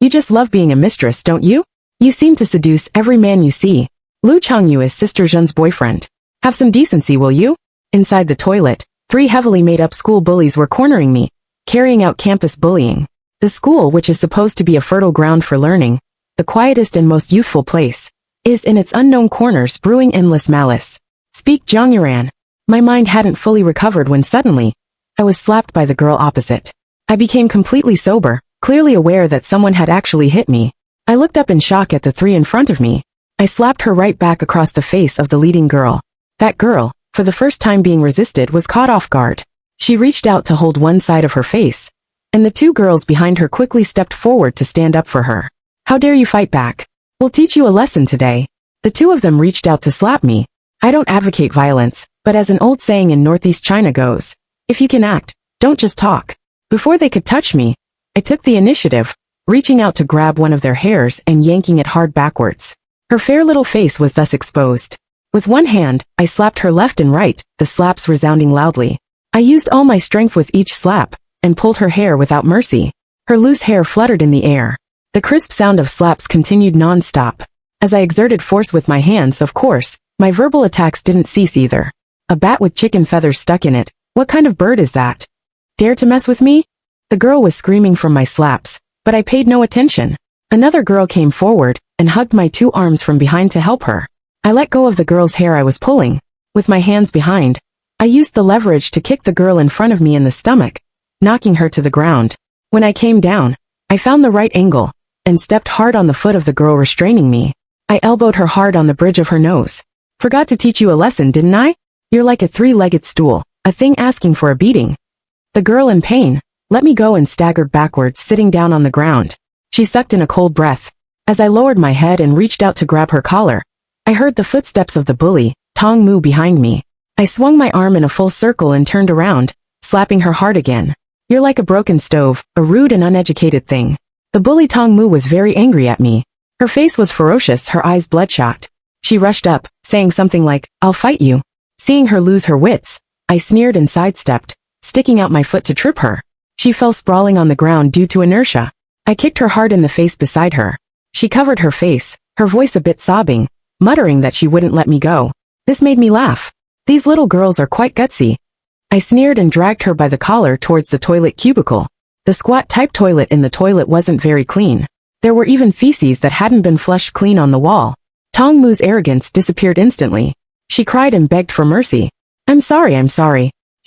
You just love being a mistress, don't you? You seem to seduce every man you see. Lu Changyu is Sister Zhen's boyfriend. Have some decency, will you? Inside the toilet, 3 heavily made-up school bullies were cornering me, carrying out campus bullying. The school, which is supposed to be a fertile ground for learning, the quietest and most youthful place, is in its unknown corners brewing endless malice. Speak, Jiang Yuran. My mind hadn't fully recovered when suddenly, I was slapped by the girl opposite. I became completely sober, clearly aware that someone had actually hit me. I looked up in shock at the 3 in front of me. I slapped her right back across the face of the leading girl. That girl, for the first time being resisted, was caught off guard. She reached out to hold one side of her face, and the 2 girls behind her quickly stepped forward to stand up for her. How dare you fight back? We'll teach you a lesson today. The 2 of them reached out to slap me. I don't advocate violence, but as an old saying in Northeast China goes, if you can act, don't just talk. Before they could touch me, I took the initiative, reaching out to grab one of their hairs and yanking it hard backwards. Her fair little face was thus exposed. With one hand, I slapped her left and right, the slaps resounding loudly. I used all my strength with each slap, and pulled her hair without mercy. Her loose hair fluttered in the air. The crisp sound of slaps continued non-stop. As I exerted force with my hands, of course, my verbal attacks didn't cease either. A bat with chicken feathers stuck in it. What kind of bird is that? Dare to mess with me? The girl was screaming from my slaps, but I paid no attention. Another girl came forward and hugged my 2 arms from behind to help her. I let go of the girl's hair I was pulling. With my hands behind, I used the leverage to kick the girl in front of me in the stomach, knocking her to the ground. When I came down, I found the right angle and stepped hard on the foot of the girl restraining me. I elbowed her hard on the bridge of her nose. Forgot to teach you a lesson, didn't I? You're like a 3-legged stool, a thing asking for a beating. The girl, in pain, let me go and staggered backwards, sitting down on the ground. She sucked in a cold breath. As I lowered my head and reached out to grab her collar, I heard the footsteps of the bully, Tong Mu, behind me. I swung my arm in a full circle and turned around, slapping her hard again. You're like a broken stove, a rude and uneducated thing. The bully Tong Mu was very angry at me. Her face was ferocious, her eyes bloodshot. She rushed up, saying something like, I'll fight you. Seeing her lose her wits, I sneered and sidestepped, sticking out my foot to trip her. She fell sprawling on the ground due to inertia. I kicked her hard in the face beside her. She covered her face, her voice a bit sobbing, muttering that she wouldn't let me go. This made me laugh. These little girls are quite gutsy. I sneered and dragged her by the collar towards the toilet cubicle. The squat-type toilet in the toilet wasn't very clean. There were even feces that hadn't been flushed clean on the wall. Tong Mu's arrogance disappeared instantly. She cried and begged for mercy. I'm sorry.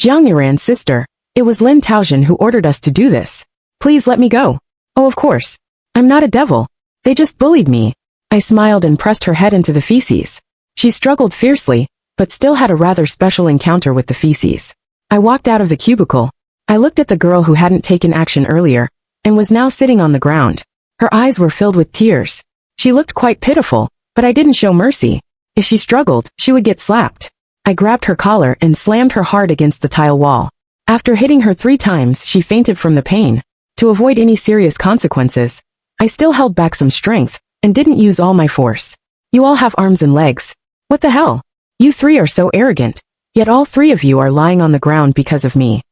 Jiang Yuran's sister. It was Lin Taozhen who ordered us to do this. Please let me go. Oh, of course. I'm not a devil. They just bullied me. I smiled and pressed her head into the feces. She struggled fiercely, but still had a rather special encounter with the feces. I walked out of the cubicle. I looked at the girl who hadn't taken action earlier, and was now sitting on the ground. Her eyes were filled with tears. She looked quite pitiful, but I didn't show mercy. If she struggled, she would get slapped. I grabbed her collar and slammed her hard against the tile wall. After hitting her 3 times, she fainted from the pain. To avoid any serious consequences, I still held back some strength, and didn't use all my force. You all have arms and legs. What the hell? You 3 are so arrogant, yet all 3 of you are lying on the ground because of me.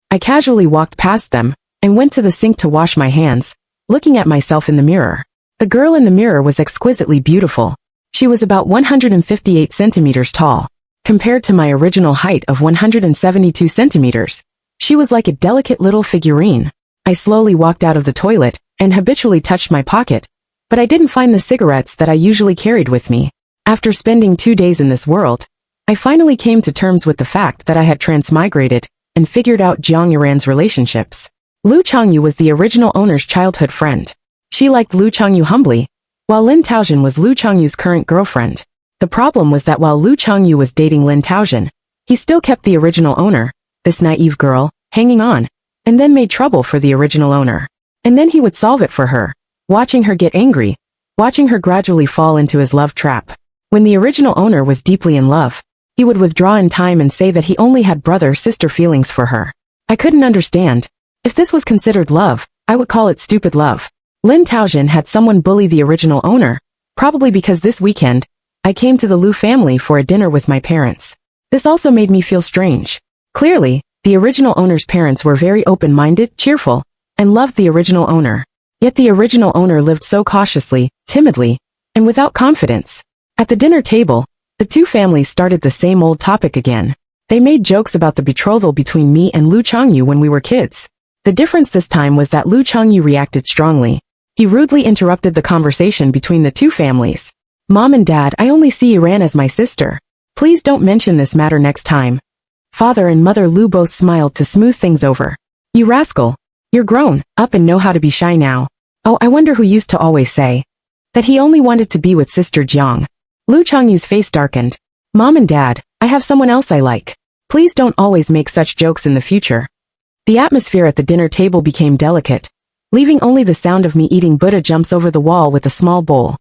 I casually walked past them, and went to the sink to wash my hands, looking at myself in the mirror. The girl in the mirror was exquisitely beautiful. She was about 158 centimeters tall. Compared to my original height of 172 centimeters, she was like a delicate little figurine. I slowly walked out of the toilet, and habitually touched my pocket, but I didn't find the cigarettes that I usually carried with me. After spending 2 days in this world, I finally came to terms with the fact that I had transmigrated, and figured out Jiang Yuran's relationships. Lu Changyu was the original owner's childhood friend. She liked Lu Changyu humbly, while Lin Taozhen was Lu Changyu's current girlfriend. The problem was that while Lu Changyu was dating Lin Taozhen, he still kept the original owner, this naive girl, hanging on, and then made trouble for the original owner. And then he would solve it for her, watching her get angry, watching her gradually fall into his love trap. When the original owner was deeply in love, he would withdraw in time and say that he only had brother-sister feelings for her. I couldn't understand. If this was considered love, I would call it stupid love. Lin Taozhen had someone bully the original owner, probably because this weekend, I came to the Lu family for a dinner with my parents. This also made me feel strange. Clearly, the original owner's parents were very open-minded, cheerful, and loved the original owner. Yet the original owner lived so cautiously, timidly, and without confidence. At the dinner table, the two families started the same old topic again. They made jokes about the betrothal between me and Lu Changyu when we were kids. The difference this time was that Lu Changyu reacted strongly. He rudely interrupted the conversation between the two families. Mom and Dad, I only see Iran as my sister. Please don't mention this matter next time. Father and Mother Lu both smiled to smooth things over. You rascal. You're grown up and know how to be shy now. Oh, I wonder who used to always say that he only wanted to be with Sister Jiang. Lu Changyu's face darkened. Mom and Dad, I have someone else I like. Please don't always make such jokes in the future. The atmosphere at the dinner table became delicate, leaving only the sound of me eating Buddha jumps over the wall with a small bowl.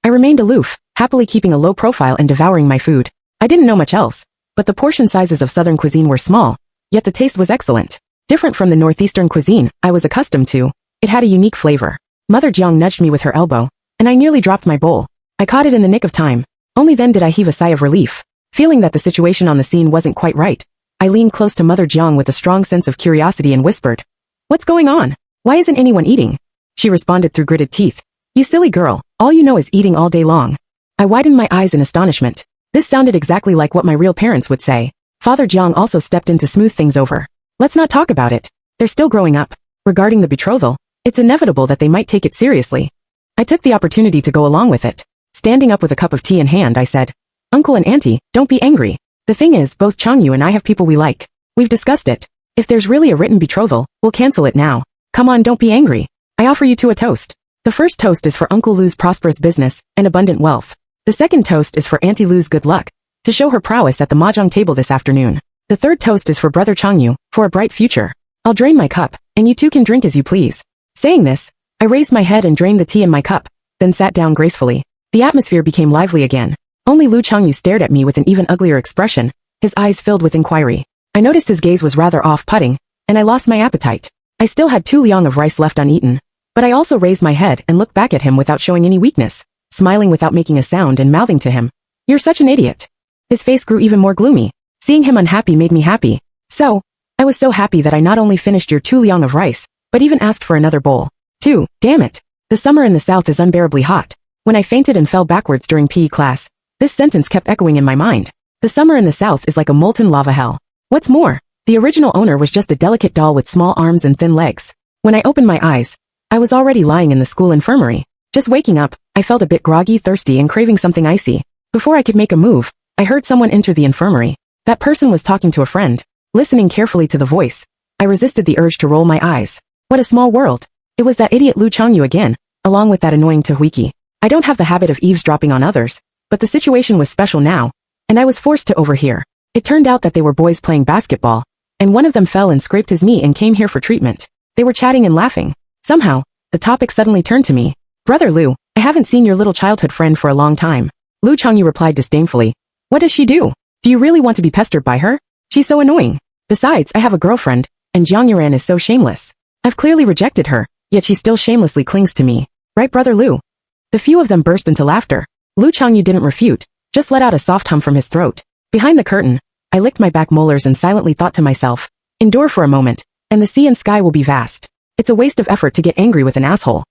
I remained aloof, happily keeping a low profile and devouring my food. I didn't know much else, but the portion sizes of southern cuisine were small, yet the taste was excellent. Different from the northeastern cuisine I was accustomed to, it had a unique flavor. Mother Jiang nudged me with her elbow, and I nearly dropped my bowl. I caught it in the nick of time. Only then did I heave a sigh of relief. Feeling that the situation on the scene wasn't quite right, I leaned close to Mother Jiang with a strong sense of curiosity and whispered, "What's going on? Why isn't anyone eating?" She responded through gritted teeth, "You silly girl, all you know is eating all day long." I widened my eyes in astonishment. This sounded exactly like what my real parents would say. Father Jiang also stepped in to smooth things over. "Let's not talk about it. They're still growing up. Regarding the betrothal, it's inevitable that they might take it seriously." I took the opportunity to go along with it. Standing up with a cup of tea in hand, I said, "Uncle and Auntie, don't be angry. The thing is, both Changyu and I have people we like. We've discussed it. If there's really a written betrothal, we'll cancel it now. Come on, don't be angry. I offer you two a toast. The first toast is for Uncle Lu's prosperous business and abundant wealth. The second toast is for Auntie Lu's good luck, to show her prowess at the mahjong table this afternoon. The third toast is for Brother Changyu, for a bright future. I'll drain my cup, and you two can drink as you please." Saying this, I raised my head and drained the tea in my cup, then sat down gracefully. The atmosphere became lively again. Only Lu Changyu stared at me with an even uglier expression, his eyes filled with inquiry. I noticed his gaze was rather off-putting, and I lost my appetite. I still had 2 liang of rice left uneaten, but I also raised my head and looked back at him without showing any weakness, smiling without making a sound and mouthing to him, "You're such an idiot." His face grew even more gloomy. Seeing him unhappy made me happy. I was so happy that I not only finished your 2 liang of rice, but even asked for another bowl. 2, damn it. The summer in the south is unbearably hot. When I fainted and fell backwards during PE class, this sentence kept echoing in my mind. The summer in the south is like a molten lava hell. What's more, the original owner was just a delicate doll with small arms and thin legs. When I opened my eyes, I was already lying in the school infirmary. Just waking up, I felt a bit groggy, thirsty, and craving something icy. Before I could make a move, I heard someone enter the infirmary. That person was talking to a friend. Listening carefully to the voice, I resisted the urge to roll my eyes. What a small world. It was that idiot Lu Changyu again, along with that annoying Tehuiki. I don't have the habit of eavesdropping on others, but the situation was special now, and I was forced to overhear. It turned out that they were boys playing basketball, and one of them fell and scraped his knee and came here for treatment. They were chatting and laughing. Somehow, the topic suddenly turned to me. "Brother Lu, I haven't seen your little childhood friend for a long time." Lu Changyu replied disdainfully. "What does she do? Do you really want to be pestered by her? She's so annoying. Besides, I have a girlfriend, and Jiang Yuran is so shameless. I've clearly rejected her, yet she still shamelessly clings to me. Right, Brother Lu?" The few of them burst into laughter. Lu Changyu didn't refute, just let out a soft hum from his throat. Behind the curtain, I licked my back molars and silently thought to myself, endure for a moment, and the sea and sky will be vast. It's a waste of effort to get angry with an asshole.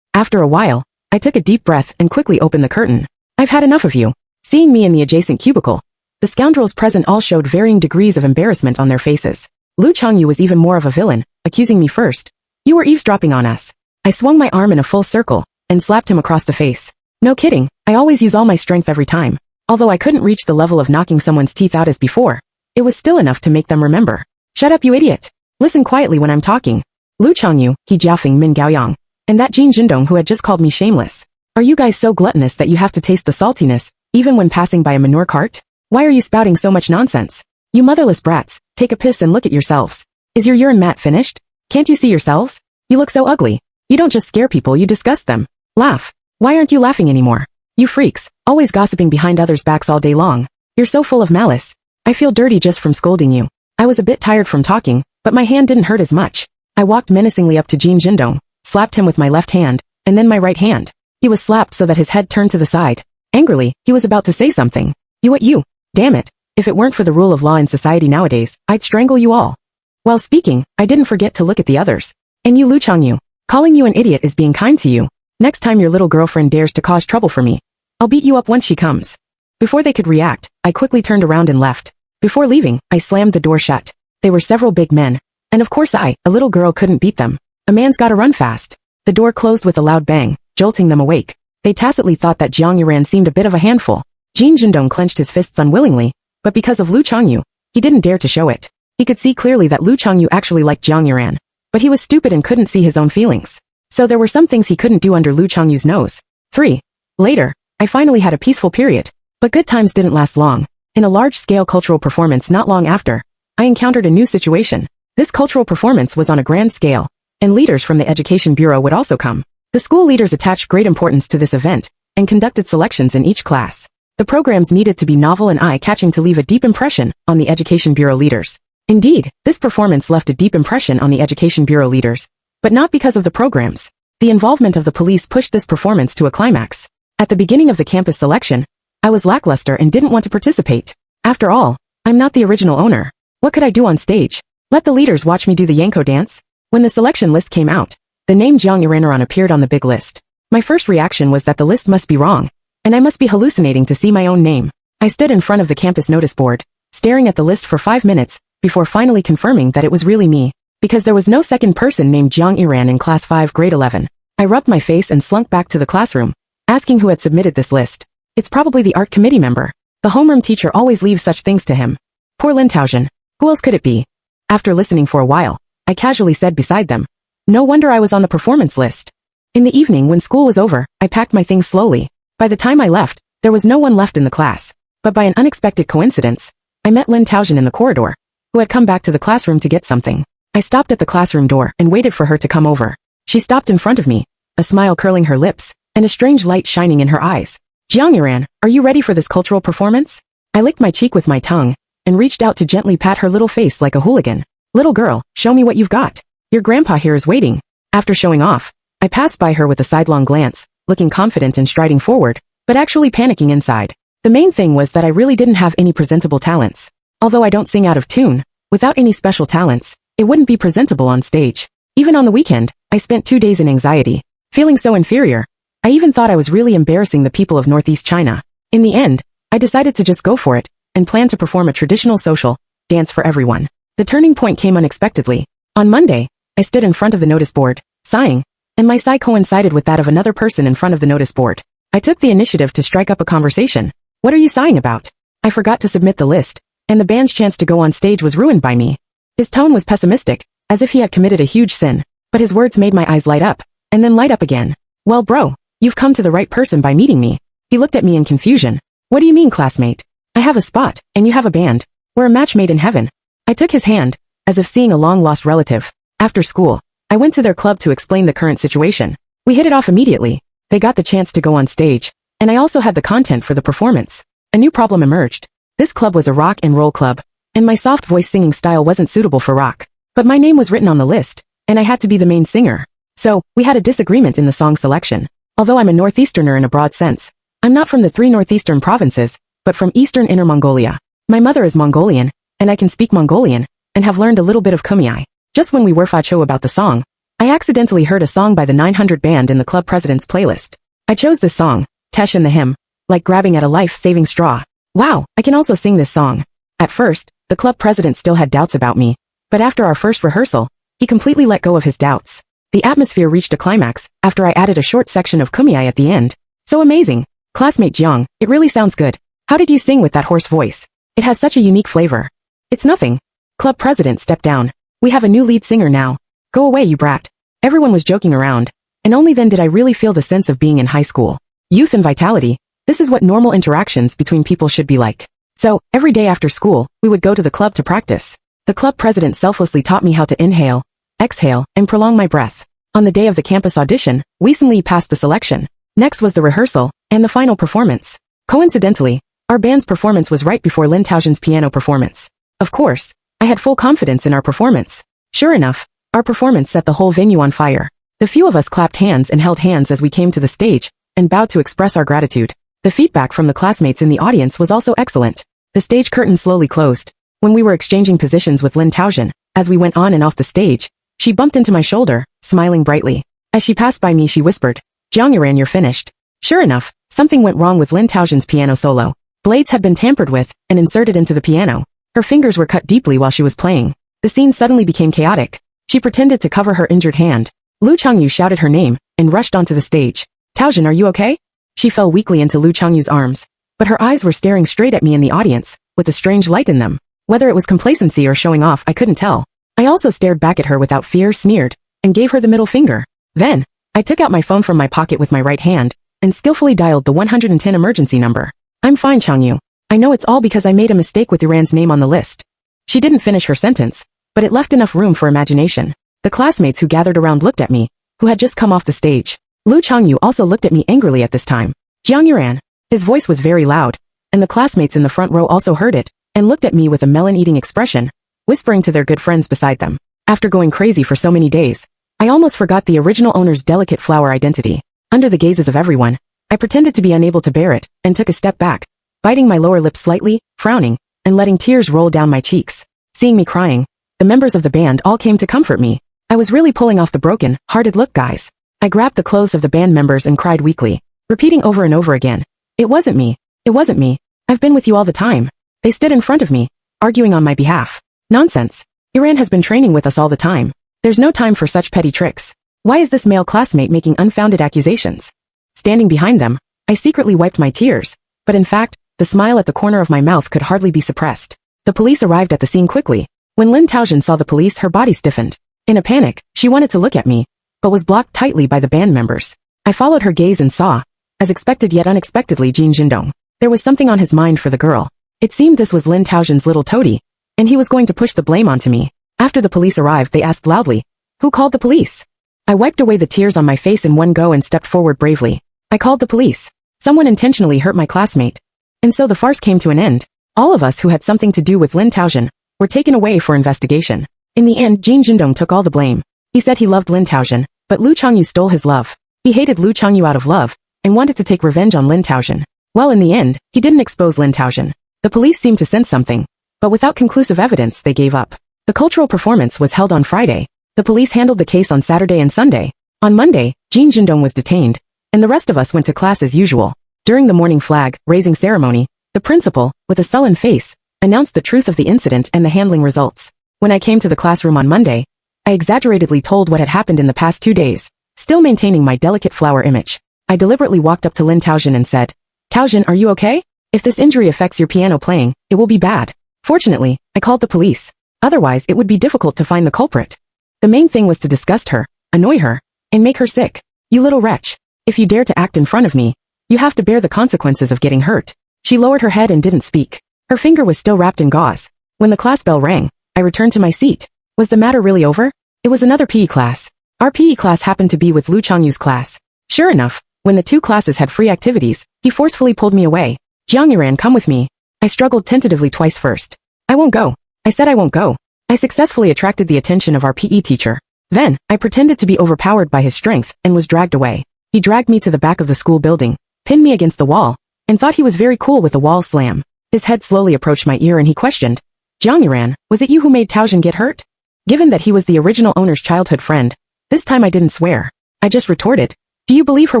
After a while, I took a deep breath and quickly opened the curtain. "I've had enough of you." Seeing me in the adjacent cubicle, the scoundrels present all showed varying degrees of embarrassment on their faces. Lu Changyu was even more of a villain, accusing me first. "You were eavesdropping on us." I swung my arm in a full circle and slapped him across the face. No kidding, I always use all my strength every time. Although I couldn't reach the level of knocking someone's teeth out as before, it was still enough to make them remember. "Shut up, you idiot. Listen quietly when I'm talking. Lu Changyu, He Jiafeng Min Gaoyang, and that Jin Jindong who had just called me shameless. Are you guys so gluttonous that you have to taste the saltiness, even when passing by a manure cart? Why are you spouting so much nonsense? You motherless brats, take a piss and look at yourselves. Is your urine mat finished? Can't you see yourselves? You look so ugly. You don't just scare people, you disgust them. Laugh. Why aren't you laughing anymore? You freaks, always gossiping behind others' backs all day long. You're so full of malice. I feel dirty just from scolding you." I was a bit tired from talking, but my hand didn't hurt as much. I walked menacingly up to Jin Jindong, slapped him with my left hand, and then my right hand. He was slapped so that his head turned to the side. Angrily, he was about to say something. You. Damn it. If it weren't for the rule of law in society nowadays, I'd strangle you all." While speaking, I didn't forget to look at the others. "And you Lu Changyu, Calling you an idiot is being kind to you. Next time your little girlfriend dares to cause trouble for me, I'll beat you up once she comes. Before they could react, I quickly turned around and left. Before leaving, I slammed the door shut. They were several big men. And of course a little girl couldn't beat them. A man's gotta run fast. The door closed with a loud bang, jolting them awake. They tacitly thought that Jiang Yuran seemed a bit of a handful. Jin Jindong clenched his fists unwillingly, but because of Lu Changyu, he didn't dare to show it. He could see clearly that Lu Changyu actually liked Jiang Yuran, but he was stupid and couldn't see his own feelings. So there were some things he couldn't do under Lu Changyu's nose. 3. Later, I finally had a peaceful period. But good times didn't last long. In a large-scale cultural performance not long after, I encountered a new situation. This cultural performance was on a grand scale, and leaders from the Education Bureau would also come. The school leaders attached great importance to this event, and conducted selections in each class. The programs needed to be novel and eye-catching to leave a deep impression on the Education Bureau leaders. Indeed, this performance left a deep impression on the Education Bureau leaders, but not because of the programs. The involvement of the police pushed this performance to a climax. At the beginning of the campus selection, I was lackluster and didn't want to participate. After all, I'm not the original owner. What could I do on stage? Let the leaders watch me do the Yanko dance? When the selection list came out, the name Jiang Yuran appeared on the big list. My first reaction was that the list must be wrong, and I must be hallucinating to see my own name. I stood in front of the campus notice board, staring at the list for 5 minutes, before finally confirming that it was really me, because there was no second person named Jiang Yuran in class 5 grade 11. I rubbed my face and slunk back to the classroom, asking who had submitted this list. It's probably the art committee member. The homeroom teacher always leaves such things to him. Poor Lin Taozhen. Who else could it be? After listening for a while, I casually said beside them, no wonder I was on the performance list. In the evening when school was over, I packed my things slowly. By the time I left, there was no one left in the class. But by an unexpected coincidence, I met Lin Taozhen in the corridor, who had come back to the classroom to get something. I stopped at the classroom door and waited for her to come over. She stopped in front of me, a smile curling her lips, and a strange light shining in her eyes. Jiang Yuran, are you ready for this cultural performance? I licked my cheek with my tongue, and reached out to gently pat her little face like a hooligan. Little girl, show me what you've got. Your grandpa here is waiting. After showing off, I passed by her with a sidelong glance, looking confident and striding forward, but actually panicking inside. The main thing was that I really didn't have any presentable talents. Although I don't sing out of tune, without any special talents, it wouldn't be presentable on stage. Even on the weekend, I spent 2 days in anxiety, feeling so inferior. I even thought I was really embarrassing the people of Northeast China. In the end, I decided to just go for it, and plan to perform a traditional social dance for everyone. The turning point came unexpectedly. On Monday, I stood in front of the notice board, sighing, and my sigh coincided with that of another person in front of the notice board. I took the initiative to strike up a conversation. What are you sighing about? I forgot to submit the list, and the band's chance to go on stage was ruined by me. His tone was pessimistic, as if he had committed a huge sin, but his words made my eyes light up, and then light up again. Well bro, you've come to the right person by meeting me. He looked at me in confusion. What do you mean, classmate? I have a spot, and you have a band. We're a match made in heaven. I took his hand, as if seeing a long-lost relative. After school, I went to their club to explain the current situation. We hit it off immediately. They got the chance to go on stage, and I also had the content for the performance. A new problem emerged. This club was a rock and roll club, and my soft voice singing style wasn't suitable for rock. But my name was written on the list, and I had to be the main singer. So, we had a disagreement in the song selection. Although I'm a Northeasterner in a broad sense, I'm not from the 3 northeastern provinces, but from eastern Inner Mongolia. My mother is Mongolian, and I can speak Mongolian, and have learned a little bit of Kumeyaay. Just when we were facho about the song, I accidentally heard a song by the 900 band in the club president's playlist. I chose this song, Tesh and the Hymn, like grabbing at a life-saving straw. Wow, I can also sing this song. At first, the club president still had doubts about me, but after our first rehearsal, he completely let go of his doubts. The atmosphere reached a climax after I added a short section of Kumeyaay at the end. So amazing. Classmate Jiang, it really sounds good. How did you sing with that hoarse voice? It has such a unique flavor. It's nothing. Club president stepped down. We have a new lead singer now. Go away, you brat. Everyone was joking around, and only then did I really feel the sense of being in high school. Youth and vitality, this is what normal interactions between people should be like. So, every day after school, we would go to the club to practice. The club president selflessly taught me how to inhale, exhale, and prolong my breath. On the day of the campus audition, we easily passed the selection. Next was the rehearsal, and the final performance. Coincidentally, our band's performance was right before Lin Taozhen's piano performance. Of course, I had full confidence in our performance. Sure enough, our performance set the whole venue on fire. The few of us clapped hands and held hands as we came to the stage, and bowed to express our gratitude. The feedback from the classmates in the audience was also excellent. The stage curtain slowly closed. When we were exchanging positions with Lin Taozhen, as we went on and off the stage, she bumped into my shoulder, smiling brightly. As she passed by me she whispered, "Jiang Yuran, you're finished." Sure enough, something went wrong with Lin Taoxuan's piano solo. Blades had been tampered with and inserted into the piano. Her fingers were cut deeply while she was playing. The scene suddenly became chaotic. She pretended to cover her injured hand. Lu Changyu shouted her name and rushed onto the stage. "Taoxuan, are you okay?" She fell weakly into Lu Changyu's arms. But her eyes were staring straight at me in the audience, with a strange light in them. Whether it was complacency or showing off, I couldn't tell. I also stared back at her without fear, sneered, and gave her the middle finger. Then, I took out my phone from my pocket with my right hand, and skillfully dialed the 110 emergency number. "I'm fine, Changyu. I know it's all because I made a mistake with Yuran's name on the list." She didn't finish her sentence, but it left enough room for imagination. The classmates who gathered around looked at me, who had just come off the stage. Lu Changyu also looked at me angrily at this time. "Jiang Yuran." His voice was very loud, and the classmates in the front row also heard it, and looked at me with a melon-eating expression, whispering to their good friends beside them. After going crazy for so many days, I almost forgot the original owner's delicate flower identity. Under the gazes of everyone, I pretended to be unable to bear it, and took a step back, biting my lower lip slightly, frowning, and letting tears roll down my cheeks. Seeing me crying, the members of the band all came to comfort me. I was really pulling off the broken-hearted look, guys. I grabbed the clothes of the band members and cried weakly, repeating over and over again, "It wasn't me. It wasn't me. I've been with you all the time." They stood in front of me, arguing on my behalf. "Nonsense. Yuran has been training with us all the time. There's no time for such petty tricks. Why is this male classmate making unfounded accusations?" Standing behind them, I secretly wiped my tears, but in fact, the smile at the corner of my mouth could hardly be suppressed. The police arrived at the scene quickly. When Lin Taoxuan saw the police, her body stiffened. In a panic, she wanted to look at me, but was blocked tightly by the band members. I followed her gaze and saw, as expected yet unexpectedly, Jin Jindong. There was something on his mind for the girl. It seemed this was Lin Taoxuan's little toady, and he was going to push the blame onto me. After the police arrived, they asked loudly, "Who called the police?" I wiped away the tears on my face in one go and stepped forward bravely. "I called the police. Someone intentionally hurt my classmate." And so the farce came to an end. All of us who had something to do with Lin Taoxuan were taken away for investigation. In the end, Jin Jindong took all the blame. He said he loved Lin Taoxuan, but Lu Changyu stole his love. He hated Lu Changyu out of love, and wanted to take revenge on Lin Taoxuan. Well, in the end, he didn't expose Lin Taoxuan. The police seemed to sense something, but without conclusive evidence, they gave up. The cultural performance was held on Friday. The police handled the case on Saturday and Sunday. On Monday, Jin Jindong was detained, and the rest of us went to class as usual. During the morning flag-raising ceremony, the principal, with a sullen face, announced the truth of the incident and the handling results. When I came to the classroom on Monday, I exaggeratedly told what had happened in the past 2 days, still maintaining my delicate flower image. I deliberately walked up to Lin Taoxuan and said, "Taoxuan, are you okay? If this injury affects your piano playing, it will be bad." Fortunately, I called the police. Otherwise, it would be difficult to find the culprit. The main thing was to disgust her, annoy her, and make her sick. "You little wretch. If you dare to act in front of me, you have to bear the consequences of getting hurt." She lowered her head and didn't speak. Her finger was still wrapped in gauze. When the class bell rang, I returned to my seat. Was the matter really over? It was another PE class. Our PE class happened to be with Lu Changyu's class. Sure enough, when the two classes had free activities, he forcefully pulled me away. "Jiang Yuran, come with me." I struggled tentatively twice first. "I won't go." I said I won't go. I successfully attracted the attention of our PE teacher. Then, I pretended to be overpowered by his strength and was dragged away. He dragged me to the back of the school building, pinned me against the wall, and thought he was very cool with a wall slam. His head slowly approached my ear and he questioned, "Jiang Yuran, was it you who made Taoxuan get hurt?" Given that he was the original owner's childhood friend, this time I didn't swear. I just retorted, "Do you believe her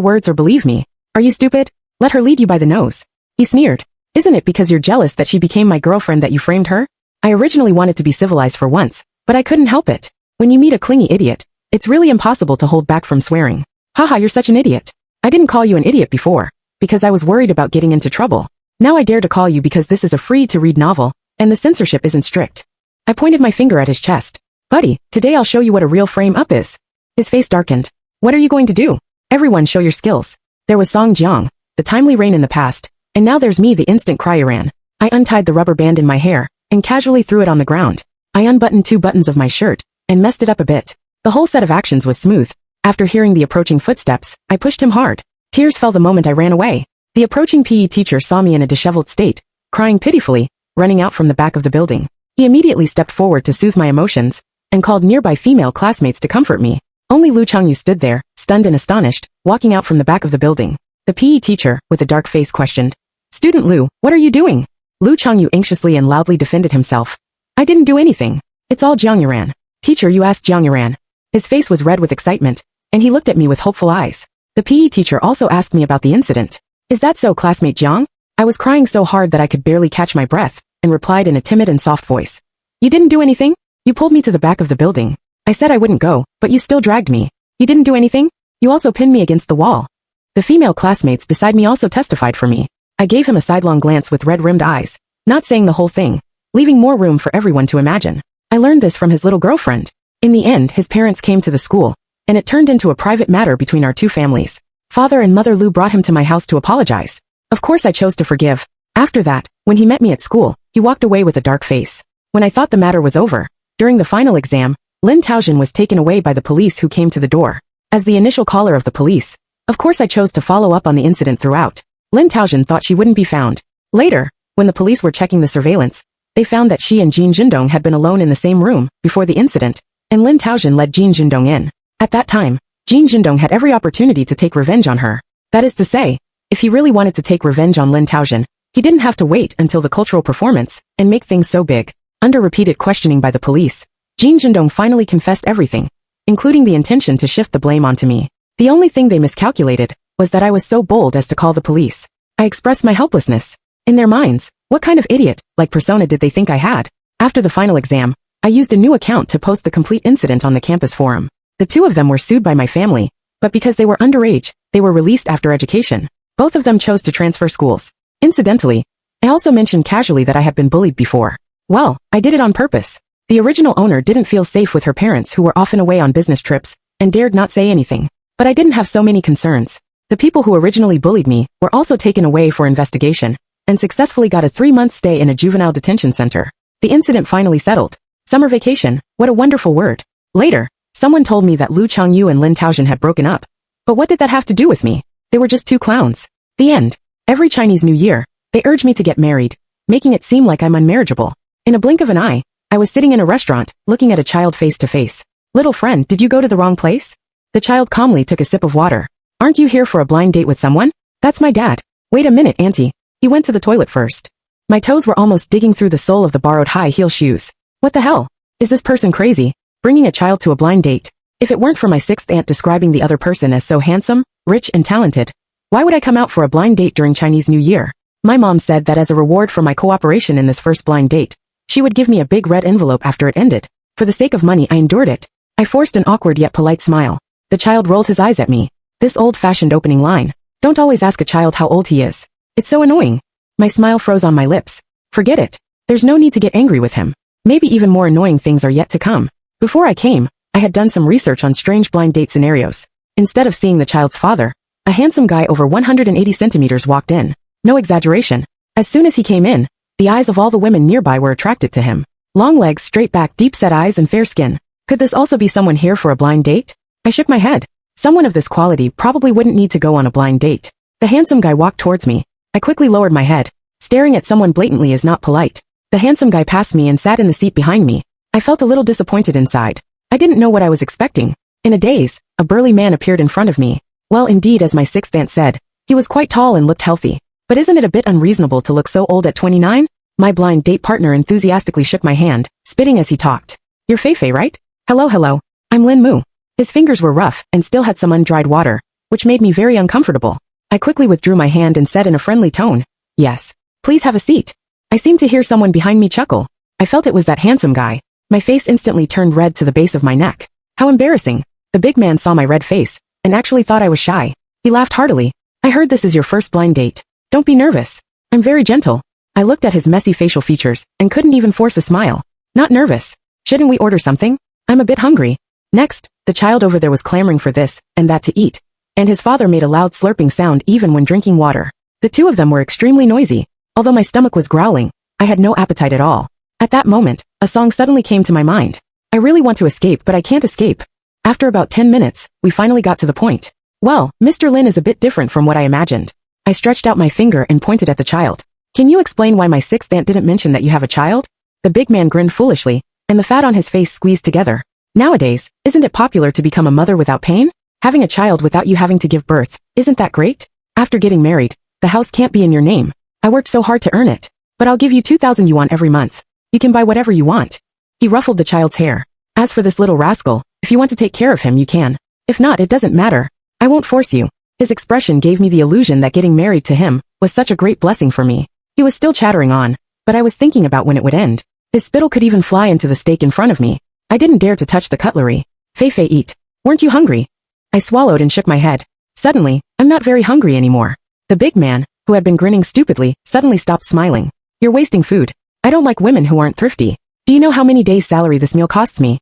words or believe me? Are you stupid? Let her lead you by the nose." He sneered, "Isn't it because you're jealous that she became my girlfriend that you framed her?" I originally wanted to be civilized for once, but I couldn't help it. When you meet a clingy idiot, it's really impossible to hold back from swearing. "Haha, you're such an idiot. I didn't call you an idiot before, because I was worried about getting into trouble. Now I dare to call you because this is a free-to-read novel, and the censorship isn't strict." I pointed my finger at his chest. "Buddy, today I'll show you what a real frame-up is." His face darkened. "What are you going to do?" "Everyone show your skills." There was Song Jiang, the timely rain in the past, and now there's me, the instant cry Yuran. I untied the rubber band in my hair, and casually threw it on the ground. I unbuttoned 2 buttons of my shirt, and messed it up a bit. The whole set of actions was smooth. After hearing the approaching footsteps, I pushed him hard. Tears fell the moment I ran away. The approaching PE teacher saw me in a disheveled state, crying pitifully, running out from the back of the building. He immediately stepped forward to soothe my emotions, and called nearby female classmates to comfort me. Only Lu Changyu stood there, stunned and astonished, walking out from the back of the building. The PE teacher, with a dark face, questioned, "Student Lu, what are you doing?" Lu Changyu anxiously and loudly defended himself. "I didn't do anything. It's all Jiang Yuran." "Teacher, you asked Jiang Yuran." His face was red with excitement, and he looked at me with hopeful eyes. The PE teacher also asked me about the incident. Is that so, classmate Jiang? I was crying so hard that I could barely catch my breath, and replied in a timid and soft voice. You didn't do anything? You pulled me to the back of the building. I said I wouldn't go, but you still dragged me. You didn't do anything? You also pinned me against the wall. The female classmates beside me also testified for me. I gave him a sidelong glance with red-rimmed eyes, not saying the whole thing, leaving more room for everyone to imagine. I learned this from his little girlfriend. In the end, his parents came to the school, and it turned into a private matter between our two families. Father and Mother Lu brought him to my house to apologize. Of course I chose to forgive. After that, when he met me at school, he walked away with a dark face. When I thought the matter was over, during the final exam, Lin Taoxian was taken away by the police who came to the door. As the initial caller of the police, of course I chose to follow up on the incident throughout. Lin Taoxian thought she wouldn't be found. Later, when the police were checking the surveillance, they found that she and Jin Jindong had been alone in the same room before the incident, and Lin Taoxian led Jin Jindong in. At that time, Jin Jindong had every opportunity to take revenge on her. That is to say, if he really wanted to take revenge on Lin Taoxian, he didn't have to wait until the cultural performance and make things so big. Under repeated questioning by the police, Jin Jindong finally confessed everything, including the intention to shift the blame onto me. The only thing they miscalculated was that I was so bold as to call the police. I expressed my helplessness. In their minds, what kind of idiot-like persona did they think I had? After the final exam, I used a new account to post the complete incident on the campus forum. The two of them were sued by my family, but because they were underage, they were released after education. Both of them chose to transfer schools. Incidentally, I also mentioned casually that I had been bullied before. Well, I did it on purpose. The original owner didn't feel safe with her parents who were often away on business trips, and dared not say anything. But I didn't have so many concerns. The people who originally bullied me were also taken away for investigation, and successfully got a 3-month stay in a juvenile detention center. The incident finally settled. Summer vacation, what a wonderful word. Later, someone told me that Lu Changyu and Lin Taoxian had broken up. But what did that have to do with me? They were just two clowns. The end. Every Chinese New Year, they urge me to get married, making it seem like I'm unmarriageable. In a blink of an eye, I was sitting in a restaurant, looking at a child face to face. Little friend, did you go to the wrong place? The child calmly took a sip of water. Aren't you here for a blind date with someone? That's my dad. Wait a minute, auntie. He went to the toilet first. My toes were almost digging through the sole of the borrowed high-heel shoes. What the hell? Is this person crazy? Bringing a child to a blind date. If it weren't for my sixth aunt describing the other person as so handsome, rich, and talented, why would I come out for a blind date during Chinese New Year? My mom said that as a reward for my cooperation in this first blind date, she would give me a big red envelope after it ended. For the sake of money, I endured it. I forced an awkward yet polite smile. The child rolled his eyes at me. This old-fashioned opening line. Don't always ask a child how old he is. It's so annoying. My smile froze on my lips. Forget it. There's no need to get angry with him. Maybe even more annoying things are yet to come. Before I came, I had done some research on strange blind date scenarios. Instead of seeing the child's father, a handsome guy over 180 centimeters walked in. No exaggeration. As soon as he came in, the eyes of all the women nearby were attracted to him. Long legs, straight back, deep-set eyes, and fair skin. Could this also be someone here for a blind date? I shook my head. Someone of this quality probably wouldn't need to go on a blind date. The handsome guy walked towards me. I quickly lowered my head. Staring at someone blatantly is not polite. The handsome guy passed me and sat in the seat behind me. I felt a little disappointed inside. I didn't know what I was expecting. In a daze, a burly man appeared in front of me. Well, indeed, as my sixth aunt said, he was quite tall and looked healthy. But isn't it a bit unreasonable to look so old at 29? My blind date partner enthusiastically shook my hand, spitting as he talked. You're Feifei, right? Hello. I'm Lin Mu. His fingers were rough and still had some undried water, which made me very uncomfortable. I quickly withdrew my hand and said in a friendly tone, yes. Please have a seat. I seemed to hear someone behind me chuckle. I felt it was that handsome guy. My face instantly turned red to the base of my neck. How embarrassing. The big man saw my red face, and actually thought I was shy. He laughed heartily. I heard this is your first blind date. Don't be nervous. I'm very gentle. I looked at his messy facial features, and couldn't even force a smile. Not nervous. Shouldn't we order something? I'm a bit hungry. Next, the child over there was clamoring for this and that to eat, and his father made a loud slurping sound even when drinking water. The two of them were extremely noisy. Although my stomach was growling, I had no appetite at all. At that moment, a song suddenly came to my mind. I really want to escape, but I can't escape. After about 10 minutes, we finally got to the point. Well, Mr. Lin is a bit different from what I imagined. I stretched out my finger and pointed at the child. Can you explain why my sixth aunt didn't mention that you have a child? The big man grinned foolishly, and the fat on his face squeezed together. Nowadays, isn't it popular to become a mother without pain? Having a child without you having to give birth, isn't that great? After getting married, the house can't be in your name. I worked so hard to earn it. But I'll give you 2,000 yuan every month. You can buy whatever you want. He ruffled the child's hair. As for this little rascal, if you want to take care of him, you can. If not, it doesn't matter. I won't force you. His expression gave me the illusion that getting married to him was such a great blessing for me. He was still chattering on, but I was thinking about when it would end. His spittle could even fly into the steak in front of me. I didn't dare to touch the cutlery. Fei, eat. Weren't you hungry? I swallowed and shook my head. Suddenly, I'm not very hungry anymore. The big man, who had been grinning stupidly, suddenly stopped smiling. You're wasting food. I don't like women who aren't thrifty. Do you know how many days' salary this meal costs me?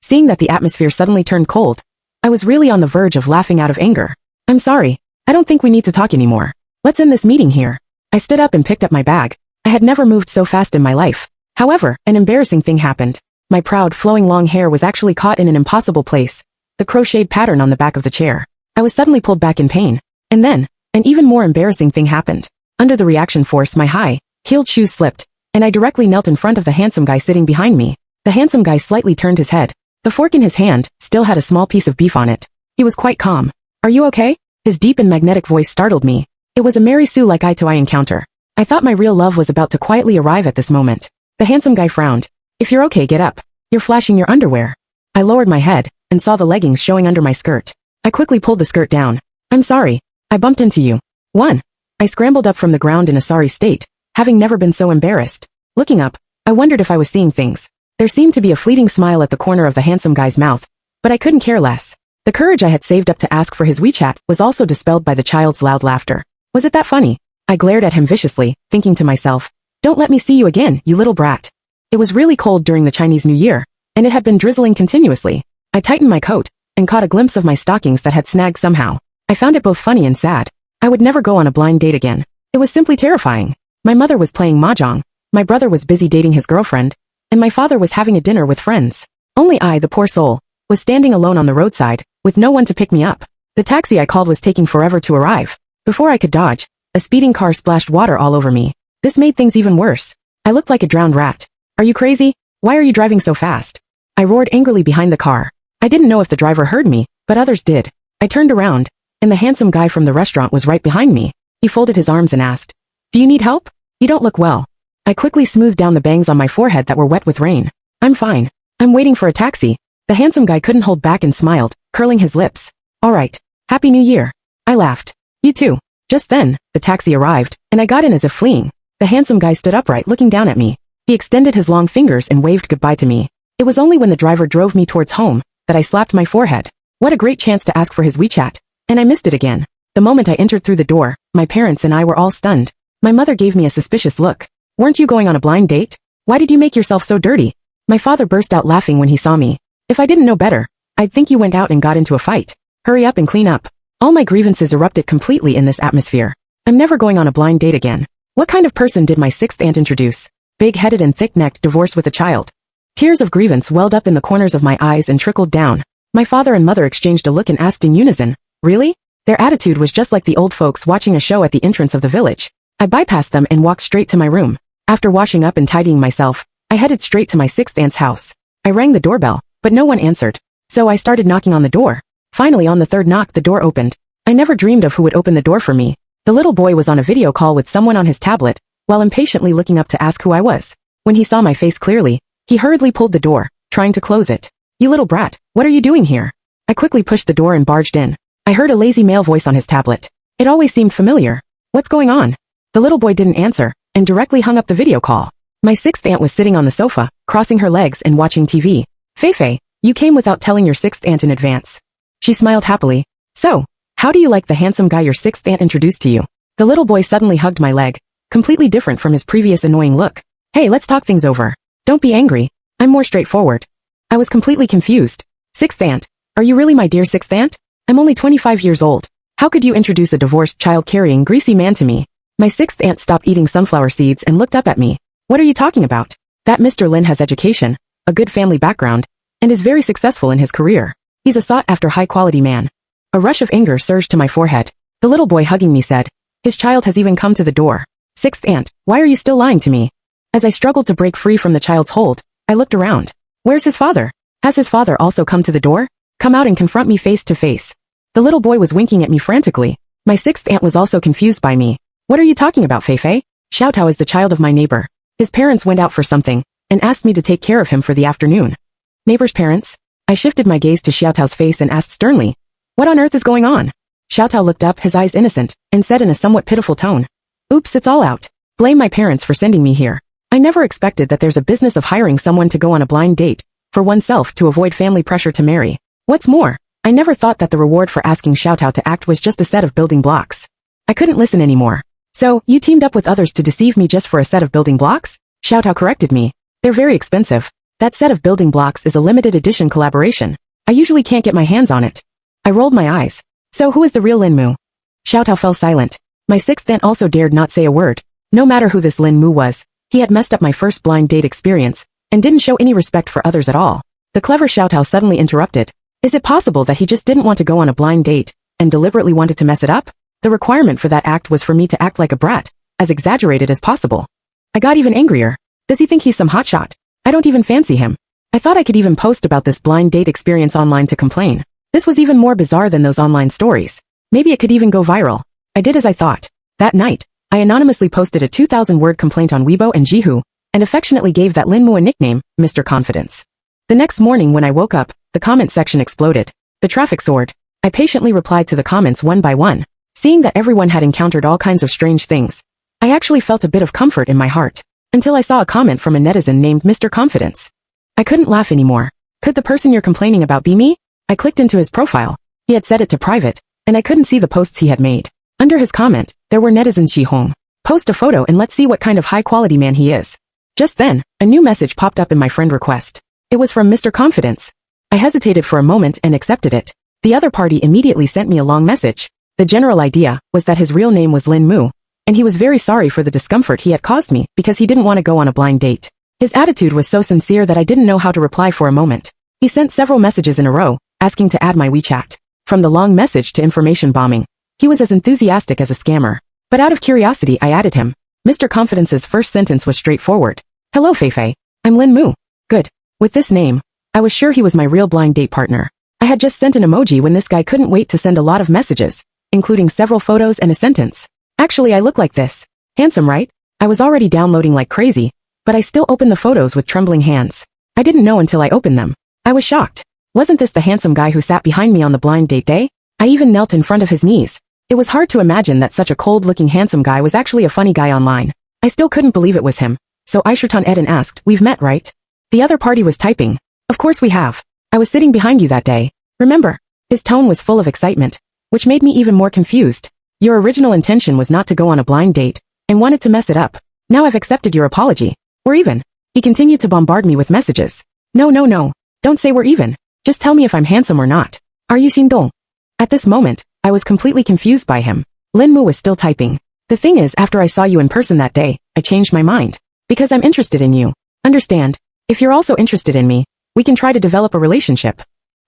Seeing that the atmosphere suddenly turned cold, I was really on the verge of laughing out of anger. I'm sorry. I don't think we need to talk anymore. Let's end this meeting here. I stood up and picked up my bag. I had never moved so fast in my life. However, an embarrassing thing happened. My proud, flowing long hair was actually caught in an impossible place, the crocheted pattern on the back of the chair. I was suddenly pulled back in pain. And then, an even more embarrassing thing happened. Under the reaction force, my high-heeled shoes slipped, and I directly knelt in front of the handsome guy sitting behind me. The handsome guy slightly turned his head. The fork in his hand still had a small piece of beef on it. He was quite calm. Are you okay? His deep and magnetic voice startled me. It was a Mary Sue-like eye-to-eye encounter. I thought my real love was about to quietly arrive at this moment. The handsome guy frowned. If you're okay, get up. You're flashing your underwear. I lowered my head and saw the leggings showing under my skirt. I quickly pulled the skirt down. I'm sorry. I bumped into you. 1. I scrambled up from the ground in a sorry state, having never been so embarrassed. Looking up, I wondered if I was seeing things. There seemed to be a fleeting smile at the corner of the handsome guy's mouth, but I couldn't care less. The courage I had saved up to ask for his WeChat was also dispelled by the child's loud laughter. Was it that funny? I glared at him viciously, thinking to myself, don't let me see you again, you little brat. It was really cold during the Chinese New Year, and it had been drizzling continuously. I tightened my coat, and caught a glimpse of my stockings that had snagged somehow. I found it both funny and sad. I would never go on a blind date again. It was simply terrifying. My mother was playing mahjong, my brother was busy dating his girlfriend, and my father was having a dinner with friends. Only I, the poor soul, was standing alone on the roadside, with no one to pick me up. The taxi I called was taking forever to arrive. Before I could dodge, a speeding car splashed water all over me. This made things even worse. I looked like a drowned rat. Are you crazy? Why are you driving so fast? I roared angrily behind the car. I didn't know if the driver heard me, but others did. I turned around, and the handsome guy from the restaurant was right behind me. He folded his arms and asked, do you need help? You don't look well. I quickly smoothed down the bangs on my forehead that were wet with rain. I'm fine. I'm waiting for a taxi. The handsome guy couldn't hold back and smiled, curling his lips. All right. Happy New Year. I laughed. You too. Just then, the taxi arrived, and I got in as if fleeing. The handsome guy stood upright looking down at me. He extended his long fingers and waved goodbye to me. It was only when the driver drove me towards home that I slapped my forehead. What a great chance to ask for his WeChat. And I missed it again. The moment I entered through the door, my parents and I were all stunned. My mother gave me a suspicious look. Weren't you going on a blind date? Why did you make yourself so dirty? My father burst out laughing when he saw me. If I didn't know better, I'd think you went out and got into a fight. Hurry up and clean up. All my grievances erupted completely in this atmosphere. I'm never going on a blind date again. What kind of person did my sixth aunt introduce? Big-headed and thick-necked, divorced with a child. Tears of grievance welled up in the corners of my eyes and trickled down. My father and mother exchanged a look and asked in unison, really? Their attitude was just like the old folks watching a show at the entrance of the village. I bypassed them and walked straight to my room. After washing up and tidying myself, I headed straight to my sixth aunt's house. I rang the doorbell, but no one answered. So I started knocking on the door. Finally, on the third knock, the door opened. I never dreamed of who would open the door for me. The little boy was on a video call with someone on his tablet, while impatiently looking up to ask who I was. When he saw my face clearly, he hurriedly pulled the door, trying to close it. You little brat, what are you doing here? I quickly pushed the door and barged in. I heard a lazy male voice on his tablet. It always seemed familiar. What's going on? The little boy didn't answer, and directly hung up the video call. My sixth aunt was sitting on the sofa, crossing her legs and watching TV. Fei, you came without telling your sixth aunt in advance. She smiled happily. So, how do you like the handsome guy your sixth aunt introduced to you? The little boy suddenly hugged my leg, completely different from his previous annoying look. Hey, let's talk things over. Don't be angry. I'm more straightforward. I was completely confused. Sixth aunt, are you really my dear sixth aunt? I'm only 25 years old. How could you introduce a divorced child-carrying greasy man to me? My sixth aunt stopped eating sunflower seeds and looked up at me. What are you talking about? That Mr. Lin has education, a good family background, and is very successful in his career. He's a sought-after high-quality man. A rush of anger surged to my forehead. The little boy hugging me said, his child has even come to the door. Sixth aunt, why are you still lying to me? As I struggled to break free from the child's hold, I looked around. Where's his father? Has his father also come to the door? Come out and confront me face to face. The little boy was winking at me frantically. My sixth aunt was also confused by me. What are you talking about, Fei? Xiaotao is the child of my neighbor. His parents went out for something, and asked me to take care of him for the afternoon. Neighbor's parents? I shifted my gaze to Xiaotao's face and asked sternly, What on earth is going on? Xiaotao looked up, his eyes innocent, and said in a somewhat pitiful tone. Oops, it's all out. Blame my parents for sending me here. I never expected that there's a business of hiring someone to go on a blind date, for oneself to avoid family pressure to marry. What's more, I never thought that the reward for asking Xiaotao to act was just a set of building blocks. I couldn't listen anymore. So, you teamed up with others to deceive me just for a set of building blocks? Xiaotao corrected me. They're very expensive. That set of building blocks is a limited edition collaboration. I usually can't get my hands on it. I rolled my eyes. So who is the real Lin Mu? Xiaotao fell silent. My sixth aunt also dared not say a word. No matter who this Lin Mu was, he had messed up my first blind date experience, and didn't show any respect for others at all. The clever Xiaotao suddenly interrupted. Is it possible that he just didn't want to go on a blind date, and deliberately wanted to mess it up? The requirement for that act was for me to act like a brat, as exaggerated as possible. I got even angrier. Does he think he's some hotshot? I don't even fancy him. I thought I could even post about this blind date experience online to complain. This was even more bizarre than those online stories. Maybe it could even go viral. I did as I thought. That night, I anonymously posted a 2,000-word complaint on Weibo and Jihu, and affectionately gave that Lin Mu a nickname, Mr. Confidence. The next morning when I woke up, the comment section exploded. The traffic soared. I patiently replied to the comments one by one. Seeing that everyone had encountered all kinds of strange things, I actually felt a bit of comfort in my heart, until I saw a comment from a netizen named Mr. Confidence. I couldn't laugh anymore. Could the person you're complaining about be me? I clicked into his profile. He had set it to private, and I couldn't see the posts he had made. Under his comment, there were netizens Xihong. Post a photo and let's see what kind of high-quality man he is. Just then, a new message popped up in my friend request. It was from Mr. Confidence. I hesitated for a moment and accepted it. The other party immediately sent me a long message. The general idea was that his real name was Lin Mu, and he was very sorry for the discomfort he had caused me because he didn't want to go on a blind date. His attitude was so sincere that I didn't know how to reply for a moment. He sent several messages in a row, asking to add my WeChat. From the long message to information bombing, he was as enthusiastic as a scammer. But out of curiosity I added him. Mr. Confidence's first sentence was straightforward. Hello Feifei. I'm Lin Mu. Good. With this name, I was sure he was my real blind date partner. I had just sent an emoji when this guy couldn't wait to send a lot of messages, including several photos and a sentence. Actually, I look like this. Handsome, right? I was already downloading like crazy, but I still opened the photos with trembling hands. I didn't know until I opened them. I was shocked. Wasn't this the handsome guy who sat behind me on the blind date day? I even knelt in front of his knees. It was hard to imagine that such a cold-looking handsome guy was actually a funny guy online. I still couldn't believe it was him. So I Shirtan Ed and asked, we've met, right? The other party was typing. Of course we have. I was sitting behind you that day. Remember? His tone was full of excitement, which made me even more confused. Your original intention was not to go on a blind date, and wanted to mess it up. Now I've accepted your apology. We're even. He continued to bombard me with messages. No. Don't say we're even. Just tell me if I'm handsome or not. Are you Xindong? At this moment, I was completely confused by him. Lin Mu was still typing. The thing is, after I saw you in person that day, I changed my mind. Because I'm interested in you. Understand? If you're also interested in me, we can try to develop a relationship.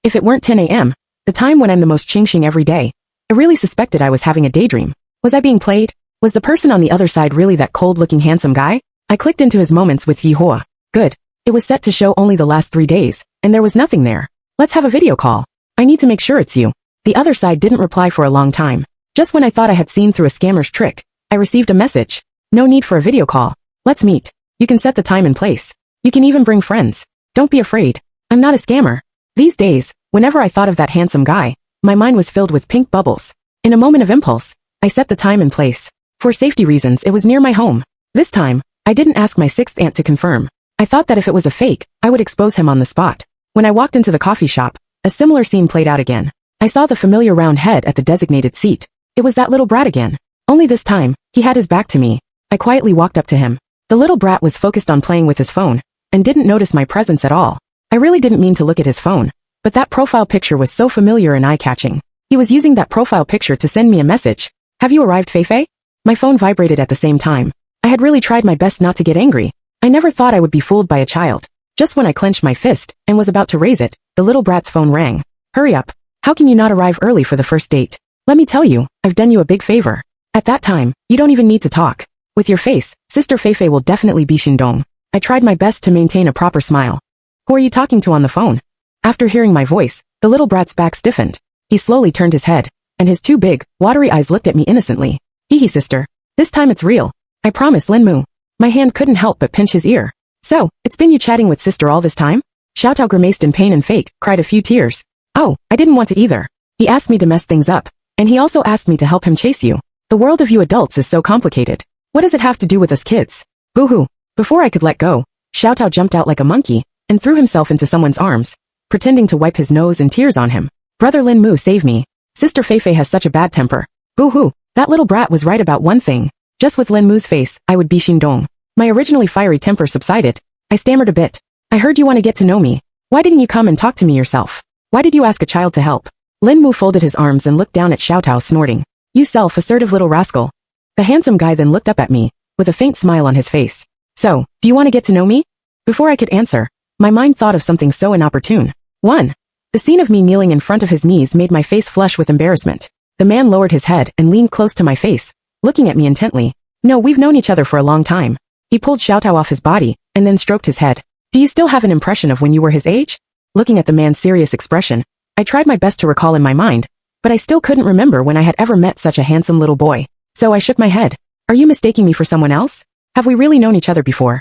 If it weren't 10 a.m., the time when I'm the most ching every day, I really suspected I was having a daydream. Was I being played? Was the person on the other side really that cold-looking handsome guy? I clicked into his moments with Yihua. Good. It was set to show only the last 3 days, and there was nothing there. Let's have a video call. I need to make sure it's you. The other side didn't reply for a long time. Just when I thought I had seen through a scammer's trick, I received a message. No need for a video call. Let's meet. You can set the time and place. You can even bring friends. Don't be afraid. I'm not a scammer. These days, whenever I thought of that handsome guy, my mind was filled with pink bubbles. In a moment of impulse, I set the time and place. For safety reasons, it was near my home. This time, I didn't ask my sixth aunt to confirm. I thought that if it was a fake, I would expose him on the spot. When I walked into the coffee shop, a similar scene played out again. I saw the familiar round head at the designated seat. It was that little brat again. Only this time, he had his back to me. I quietly walked up to him. The little brat was focused on playing with his phone, and didn't notice my presence at all. I really didn't mean to look at his phone, but that profile picture was so familiar and eye-catching. He was using that profile picture to send me a message. Have you arrived, Feifei? My phone vibrated at the same time. I had really tried my best not to get angry. I never thought I would be fooled by a child. Just when I clenched my fist, and was about to raise it, the little brat's phone rang. Hurry up. How can you not arrive early for the first date? Let me tell you, I've done you a big favor. At that time, you don't even need to talk. With your face, Sister Feifei will definitely be Xindong. I tried my best to maintain a proper smile. Who are you talking to on the phone? After hearing my voice, the little brat's back stiffened. He slowly turned his head, and his two big, watery eyes looked at me innocently. Hee sister. This time it's real. I promise, Lin Mu. My hand couldn't help but pinch his ear. So, it's been you chatting with sister all this time? Xiaotao grimaced in pain and cried a few tears. Oh, I didn't want to either. He asked me to mess things up, and he also asked me to help him chase you. The world of you adults is so complicated. What does it have to do with us kids? Boo-hoo. Before I could let go, Xiaotao jumped out like a monkey and threw himself into someone's arms, pretending to wipe his nose and tears on him. Brother Lin Mu, save me. Sister Feifei has such a bad temper. Boo-hoo. That little brat was right about one thing. Just with Lin Mu's face, I would be Xingdong. My originally fiery temper subsided. I stammered a bit. I heard you want to get to know me. Why didn't you come and talk to me yourself? Why did you ask a child to help? Lin Mu folded his arms and looked down at Xiaotao, snorting. You self-assertive little rascal. The handsome guy then looked up at me, with a faint smile on his face. So, do you want to get to know me? Before I could answer, my mind thought of something so inopportune. 1. The scene of me kneeling in front of his knees made my face flush with embarrassment. The man lowered his head and leaned close to my face, looking at me intently. No, we've known each other for a long time. He pulled Xiaotao off his body, and then stroked his head. Do you still have an impression of when you were his age? Looking at the man's serious expression, I tried my best to recall in my mind, but I still couldn't remember when I had ever met such a handsome little boy. So I shook my head. Are you mistaking me for someone else? Have we really known each other before?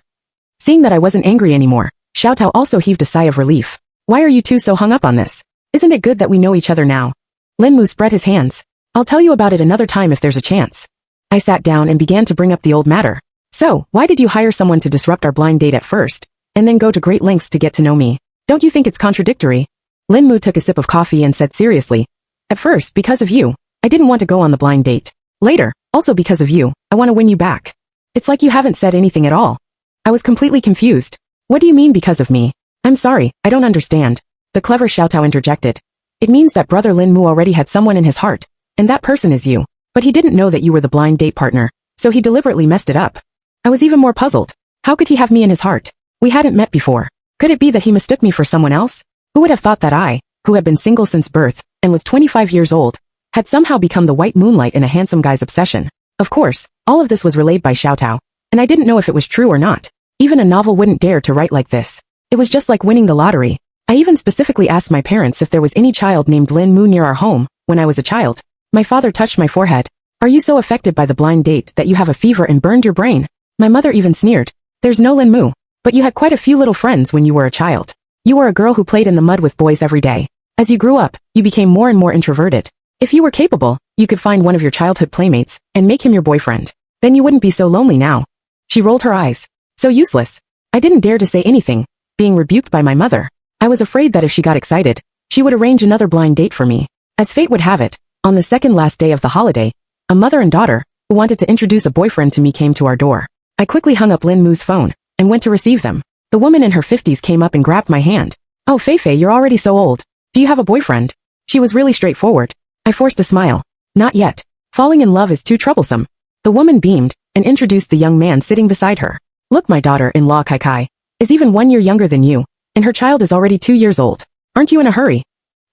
Seeing that I wasn't angry anymore, Xiaotao also heaved a sigh of relief. Why are you two so hung up on this? Isn't it good that we know each other now? Lin Mu spread his hands. I'll tell you about it another time if there's a chance. I sat down and began to bring up the old matter. So, why did you hire someone to disrupt our blind date at first, and then go to great lengths to get to know me? Don't you think it's contradictory? Lin Mu took a sip of coffee and said seriously. At first, because of you, I didn't want to go on the blind date. Later, also because of you, I want to win you back. It's like you haven't said anything at all. I was completely confused. What do you mean because of me? I'm sorry, I don't understand. The clever Xiaotao interjected. It means that brother Lin Mu already had someone in his heart, and that person is you. But he didn't know that you were the blind date partner, so he deliberately messed it up. I was even more puzzled. How could he have me in his heart? We hadn't met before. Could it be that he mistook me for someone else? Who would have thought that I, who had been single since birth, and was 25 years old, had somehow become the white moonlight in a handsome guy's obsession? Of course, all of this was relayed by Xiaotao, and I didn't know if it was true or not. Even a novel wouldn't dare to write like this. It was just like winning the lottery. I even specifically asked my parents if there was any child named Lin Mu near our home, when I was a child. My father touched my forehead. Are you so affected by the blind date that you have a fever and burned your brain? My mother even sneered. There's no Lin Mu. But you had quite a few little friends when you were a child. You were a girl who played in the mud with boys every day. As you grew up, you became more and more introverted. If you were capable, you could find one of your childhood playmates and make him your boyfriend. Then you wouldn't be so lonely now. She rolled her eyes. So useless. I didn't dare to say anything, being rebuked by my mother. I was afraid that if she got excited, she would arrange another blind date for me. As fate would have it, on the second last day of the holiday, a mother and daughter, who wanted to introduce a boyfriend to me, came to our door. I quickly hung up Lin Mu's phone, and went to receive them. The woman in her 50s came up and grabbed my hand. Oh Feifei, you're already so old. Do you have a boyfriend? She was really straightforward. I forced a smile. Not yet. Falling in love is too troublesome. The woman beamed, and introduced the young man sitting beside her. Look, my daughter-in-law Kai Kai is even 1 year younger than you, and her child is already 2 years old. Aren't you in a hurry?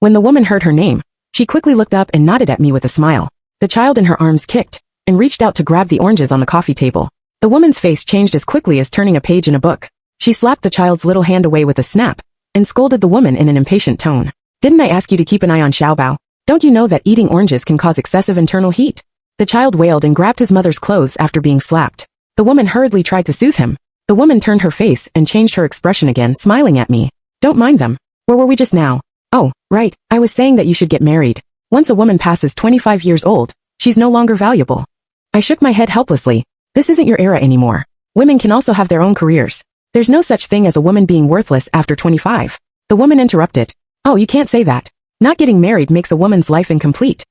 When the woman heard her name, she quickly looked up and nodded at me with a smile. The child in her arms kicked, and reached out to grab the oranges on the coffee table. The woman's face changed as quickly as turning a page in a book. She slapped the child's little hand away with a snap, and scolded the woman in an impatient tone. Didn't I ask you to keep an eye on Xiaobao? Don't you know that eating oranges can cause excessive internal heat? The child wailed and grabbed his mother's clothes after being slapped. The woman hurriedly tried to soothe him. The woman turned her face and changed her expression again, smiling at me. Don't mind them. Where were we just now? Oh, right, I was saying that you should get married. Once a woman passes 25 years old, she's no longer valuable. I shook my head helplessly. This isn't your era anymore. Women can also have their own careers. There's no such thing as a woman being worthless after 25. The woman interrupted. Oh, you can't say that. Not getting married makes a woman's life incomplete.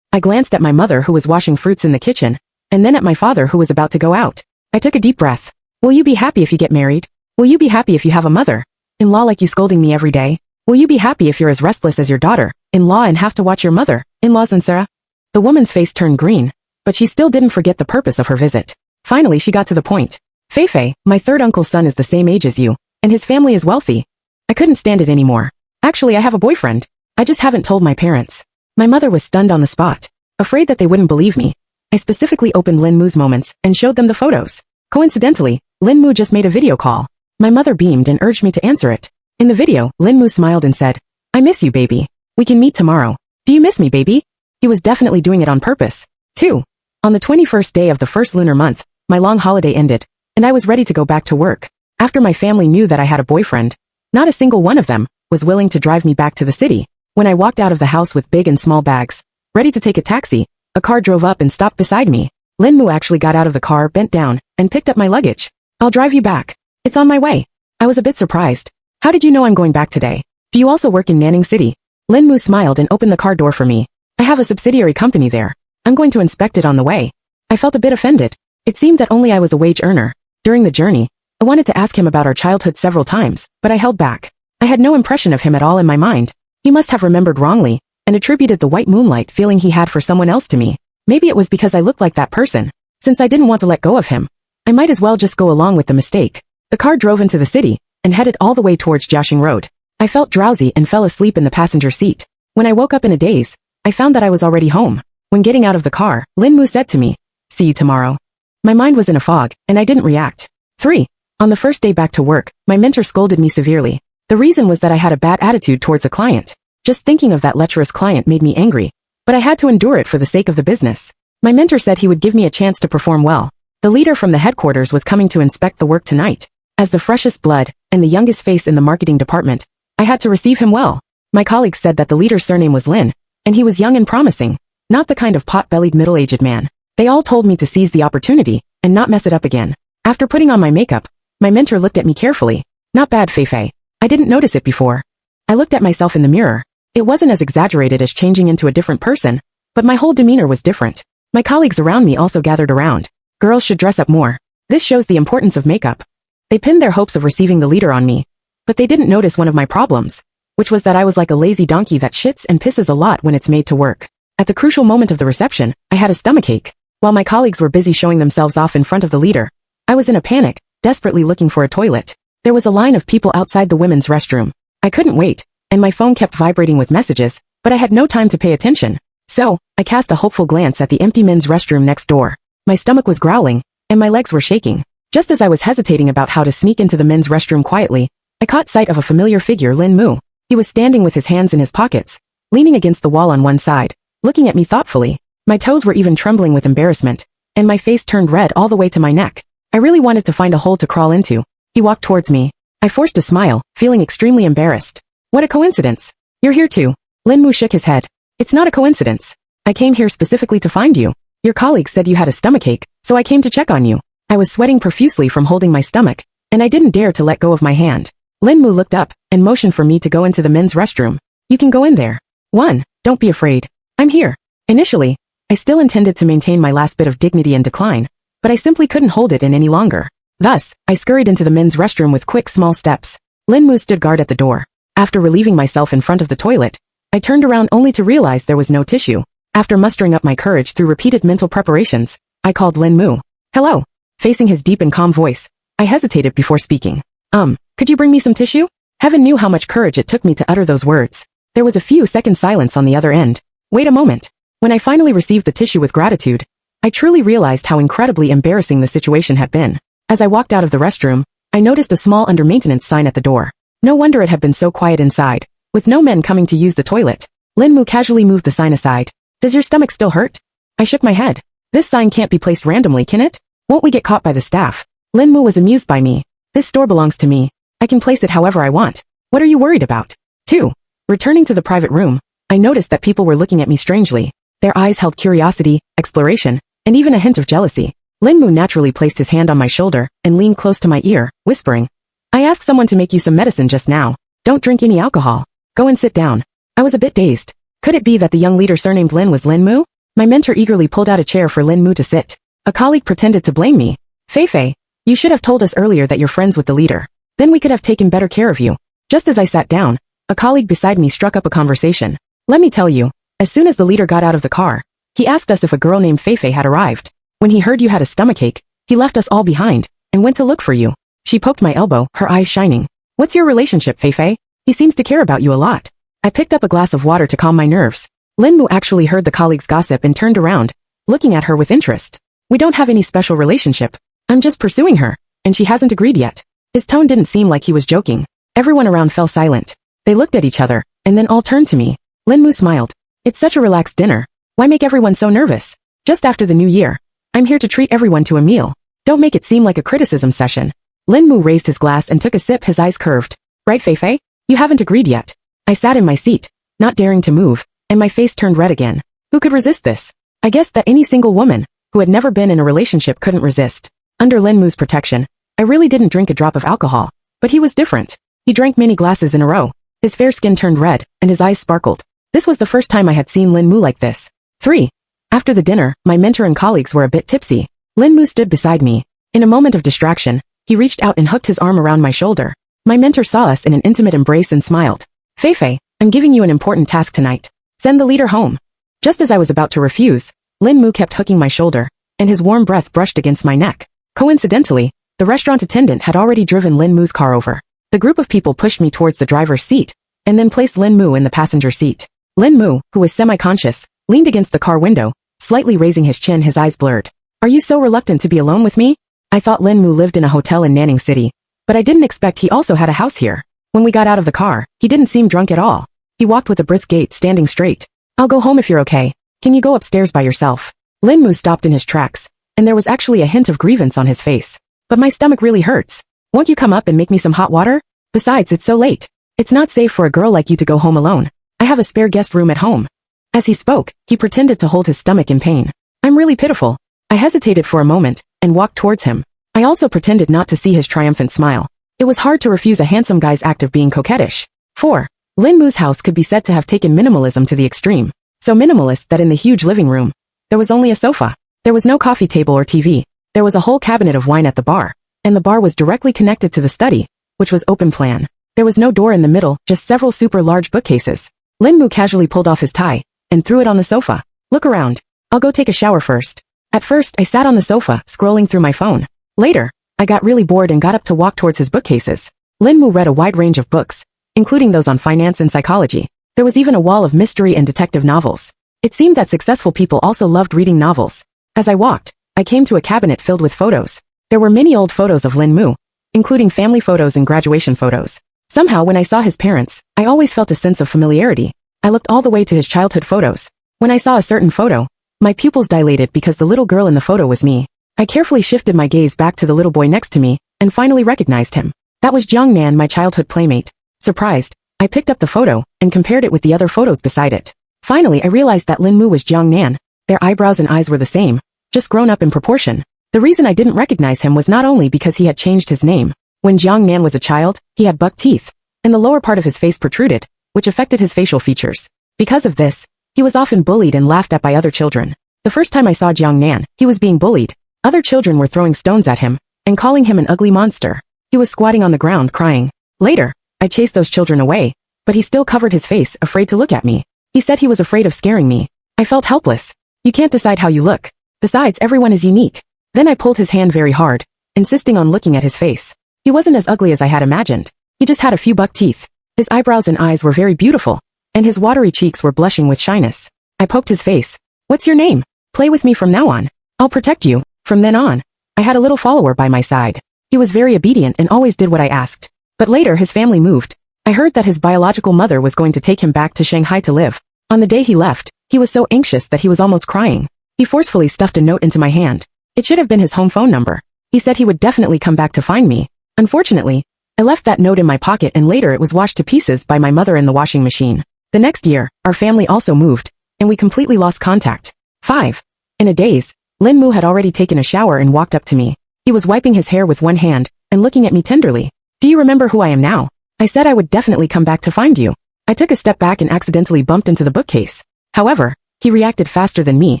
I glanced at my mother who was washing fruits in the kitchen, and then at my father who was about to go out. I took a deep breath. Will you be happy if you get married? Will you be happy if you have a mother-in-law like you scolding me every day? Will you be happy if you're as restless as your daughter-in-law and have to watch your mother-in-laws and Sarah? The woman's face turned green, but she still didn't forget the purpose of her visit. Finally, she got to the point. Feifei, my third uncle's son is the same age as you, and his family is wealthy. I couldn't stand it anymore. Actually, I have a boyfriend. I just haven't told my parents. My mother was stunned on the spot, afraid that they wouldn't believe me. I specifically opened Lin Mu's moments and showed them the photos. Coincidentally, Lin Mu just made a video call. My mother beamed and urged me to answer it. In the video, Lin Mu smiled and said, I miss you, baby. We can meet tomorrow. Do you miss me, baby? He was definitely doing it on purpose. 2. On the 21st day of the first lunar month, my long holiday ended, and I was ready to go back to work. After my family knew that I had a boyfriend, not a single one of them was willing to drive me back to the city. When I walked out of the house with big and small bags, ready to take a taxi, a car drove up and stopped beside me. Lin Mu actually got out of the car, bent down, and picked up my luggage. I'll drive you back. It's on my way. I was a bit surprised. How did you know I'm going back today? Do you also work in Nanning City? Lin Mu smiled and opened the car door for me. I have a subsidiary company there. I'm going to inspect it on the way. I felt a bit offended. It seemed that only I was a wage earner. During the journey, I wanted to ask him about our childhood several times, but I held back. I had no impression of him at all in my mind. He must have remembered wrongly, and attributed the white moonlight feeling he had for someone else to me. Maybe it was because I looked like that person. Since I didn't want to let go of him, I might as well just go along with the mistake. The car drove into the city, and headed all the way towards Jiaxing Road. I felt drowsy and fell asleep in the passenger seat. When I woke up in a daze, I found that I was already home. When getting out of the car, Lin Mu said to me, "See you tomorrow." My mind was in a fog, and I didn't react. 3. On the first day back to work, my mentor scolded me severely. The reason was that I had a bad attitude towards a client. Just thinking of that lecherous client made me angry, but I had to endure it for the sake of the business. My mentor said he would give me a chance to perform well. The leader from the headquarters was coming to inspect the work tonight. As the freshest blood and the youngest face in the marketing department, I had to receive him well. My colleagues said that the leader's surname was Lin, and he was young and promising, not the kind of pot-bellied middle-aged man. They all told me to seize the opportunity and not mess it up again. After putting on my makeup, my mentor looked at me carefully. "Not bad, Feifei. I didn't notice it before." I looked at myself in the mirror. It wasn't as exaggerated as changing into a different person, but my whole demeanor was different. My colleagues around me also gathered around. Girls should dress up more. This shows the importance of makeup. They pinned their hopes of receiving the leader on me, but they didn't notice one of my problems, which was that I was like a lazy donkey that shits and pisses a lot when it's made to work. At the crucial moment of the reception, I had a stomachache. While my colleagues were busy showing themselves off in front of the leader, I was in a panic, desperately looking for a toilet. There was a line of people outside the women's restroom. I couldn't wait, and my phone kept vibrating with messages, but I had no time to pay attention. So, I cast a hopeful glance at the empty men's restroom next door. My stomach was growling, and my legs were shaking. Just as I was hesitating about how to sneak into the men's restroom quietly, I caught sight of a familiar figure, Lin Mu. He was standing with his hands in his pockets, leaning against the wall on one side, looking at me thoughtfully. My toes were even trembling with embarrassment, and my face turned red all the way to my neck. I really wanted to find a hole to crawl into. He walked towards me. I forced a smile, feeling extremely embarrassed. "What a coincidence. You're here too." Lin Mu shook his head. "It's not a coincidence. I came here specifically to find you. Your colleagues said you had a stomachache, so I came to check on you." I was sweating profusely from holding my stomach, and I didn't dare to let go of my hand. Lin Mu looked up and motioned for me to go into the men's restroom. "You can go in there." 1. Don't be afraid. I'm here. Initially, I still intended to maintain my last bit of dignity and decline, but I simply couldn't hold it in any longer. Thus, I scurried into the men's restroom with quick small steps. Lin Mu stood guard at the door. After relieving myself in front of the toilet, I turned around only to realize there was no tissue. After mustering up my courage through repeated mental preparations, I called Lin Mu. "Hello." Facing his deep and calm voice, I hesitated before speaking. Could you bring me some tissue?" Heaven knew how much courage it took me to utter those words. There was a few seconds silence on the other end. Wait a moment. When I finally received the tissue with gratitude, I truly realized how incredibly embarrassing the situation had been. As I walked out of the restroom, I noticed a small under-maintenance sign at the door. No wonder it had been so quiet inside, with no men coming to use the toilet. Lin Mu casually moved the sign aside. "Does your stomach still hurt?" I shook my head. "This sign can't be placed randomly, can it? Won't we get caught by the staff?" Lin Mu was amused by me. "This store belongs to me. I can place it however I want. What are you worried about?" 2. Returning to the private room, I noticed that people were looking at me strangely. Their eyes held curiosity, exploration, and even a hint of jealousy. Lin Mu naturally placed his hand on my shoulder and leaned close to my ear, whispering, "I asked someone to make you some medicine just now. Don't drink any alcohol. Go and sit down." I was a bit dazed. Could it be that the young leader surnamed Lin was Lin Mu? My mentor eagerly pulled out a chair for Lin Mu to sit. A colleague pretended to blame me. "Feifei, you should have told us earlier that you're friends with the leader. Then we could have taken better care of you." Just as I sat down, a colleague beside me struck up a conversation. "Let me tell you, as soon as the leader got out of the car, he asked us if a girl named Feifei had arrived. When he heard you had a stomachache, he left us all behind and went to look for you." She poked my elbow, her eyes shining. "What's your relationship, Feifei? He seems to care about you a lot." I picked up a glass of water to calm my nerves. Lin Mu actually heard the colleague's gossip and turned around, looking at her with interest. "We don't have any special relationship. I'm just pursuing her, and she hasn't agreed yet." His tone didn't seem like he was joking. Everyone around fell silent. They looked at each other, and then all turned to me. Lin Mu smiled. "It's such a relaxed dinner. Why make everyone so nervous? Just after the new year. I'm here to treat everyone to a meal. Don't make it seem like a criticism session." Lin Mu raised his glass and took a sip, his eyes curved. "Right, Feifei? You haven't agreed yet." I sat in my seat. not daring to move, and my face turned red again. Who could resist this? I guessed that any single woman who had never been in a relationship couldn't resist. Under Lin Mu's protection, I really didn't drink a drop of alcohol, but he was different. He drank many glasses in a row. His fair skin turned red, and his eyes sparkled. This was the first time I had seen Lin Mu like this. 3. After the dinner, my mentor and colleagues were a bit tipsy. Lin Mu stood beside me. In a moment of distraction, he reached out and hooked his arm around my shoulder. My mentor saw us in an intimate embrace and smiled. Feifei, I'm giving you an important task tonight. Send the leader home. Just as I was about to refuse, Lin Mu kept hooking my shoulder, and his warm breath brushed against my neck. Coincidentally, the restaurant attendant had already driven Lin Mu's car over. The group of people pushed me towards the driver's seat, and then placed Lin Mu in the passenger seat. Lin Mu, who was semi-conscious, leaned against the car window, slightly raising his chin, his eyes blurred. Are you so reluctant to be alone with me? I thought Lin Mu lived in a hotel in Nanning City, but I didn't expect he also had a house here. When we got out of the car, he didn't seem drunk at all. He walked with a brisk gait, standing straight. I'll go home if you're okay. Can you go upstairs by yourself? Lin Mu stopped in his tracks, and there was actually a hint of grievance on his face. But my stomach really hurts. Won't you come up and make me some hot water? Besides, it's so late. It's not safe for a girl like you to go home alone. I have a spare guest room at home. As he spoke, he pretended to hold his stomach in pain. I'm really pitiful. I hesitated for a moment, and walked towards him. I also pretended not to see his triumphant smile. It was hard to refuse a handsome guy's act of being coquettish. 4. Lin Mu's house could be said to have taken minimalism to the extreme. So minimalist that in the huge living room, there was only a sofa. There was no coffee table or TV. There was a whole cabinet of wine at the bar, and the bar was directly connected to the study, which was open plan. There was no door in the middle, just several super large bookcases. Lin Mu casually pulled off his tie, and threw it on the sofa. Look around. I'll go take a shower first. At first, I sat on the sofa, scrolling through my phone. Later, I got really bored and got up to walk towards his bookcases. Lin Mu read a wide range of books, including those on finance and psychology. There was even a wall of mystery and detective novels. It seemed that successful people also loved reading novels. As I walked, I came to a cabinet filled with photos. There were many old photos of Lin Mu, including family photos and graduation photos. Somehow, when I saw his parents, I always felt a sense of familiarity. I looked all the way to his childhood photos. When I saw a certain photo, my pupils dilated because the little girl in the photo was me. I carefully shifted my gaze back to the little boy next to me, and finally recognized him. That was Jiang Nan, my childhood playmate. Surprised, I picked up the photo, and compared it with the other photos beside it. Finally, I realized that Lin Mu was Jiang Nan. Their eyebrows and eyes were the same, just grown up in proportion. The reason I didn't recognize him was not only because he had changed his name. When Jiang Nan was a child, he had buck teeth, and the lower part of his face protruded, which affected his facial features. Because of this, he was often bullied and laughed at by other children. The first time I saw Jiang Nan, he was being bullied. Other children were throwing stones at him, and calling him an ugly monster. He was squatting on the ground, crying. Later, I chased those children away, but he still covered his face, afraid to look at me. He said he was afraid of scaring me. I felt helpless. You can't decide how you look. Besides, everyone is unique. Then I pulled his hand very hard, insisting on looking at his face. He wasn't as ugly as I had imagined. He just had a few buck teeth. His eyebrows and eyes were very beautiful, and his watery cheeks were blushing with shyness. I poked his face. What's your name? Play with me from now on. I'll protect you. From then on, I had a little follower by my side. He was very obedient and always did what I asked. But later his family moved. I heard that his biological mother was going to take him back to Shanghai to live. On the day he left, he was so anxious that he was almost crying. He forcefully stuffed a note into my hand. It should have been his home phone number. He said he would definitely come back to find me. Unfortunately, I left that note in my pocket and later it was washed to pieces by my mother in the washing machine. The next year, our family also moved, and we completely lost contact. 5. In a daze, Lin Mu had already taken a shower and walked up to me. He was wiping his hair with one hand, and looking at me tenderly. Do you remember who I am now? I said I would definitely come back to find you. I took a step back and accidentally bumped into the bookcase. However, he reacted faster than me,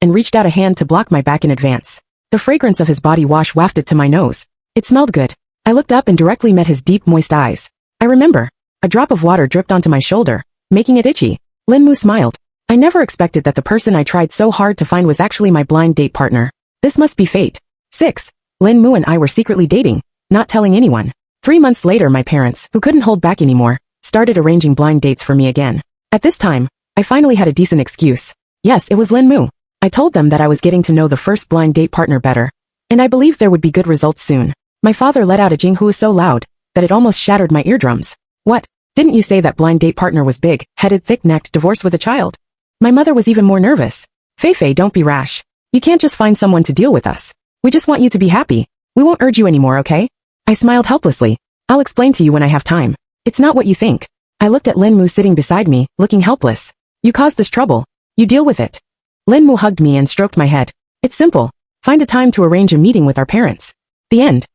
and reached out a hand to block my back in advance. The fragrance of his body wash wafted to my nose. It smelled good. I looked up and directly met his deep, moist eyes. I remember. A drop of water dripped onto my shoulder, making it itchy. Lin Mu smiled. I never expected that the person I tried so hard to find was actually my blind date partner. This must be fate. 6. Lin Mu and I were secretly dating, not telling anyone. 3 months later, my parents, who couldn't hold back anymore, started arranging blind dates for me again. At this time, I finally had a decent excuse. Yes, it was Lin Mu. I told them that I was getting to know the first blind date partner better, and I believed there would be good results soon. My father let out a jing who was so loud that it almost shattered my eardrums. What? Didn't you say that blind date partner was big, headed, thick-necked, divorced with a child? My mother was even more nervous. Feifei, don't be rash. You can't just find someone to deal with us. We just want you to be happy. We won't urge you anymore, okay? I smiled helplessly. I'll explain to you when I have time. It's not what you think. I looked at Lin Mu sitting beside me, looking helpless. You caused this trouble. You deal with it. Lin Mu hugged me and stroked my head. It's simple. Find a time to arrange a meeting with our parents. The end.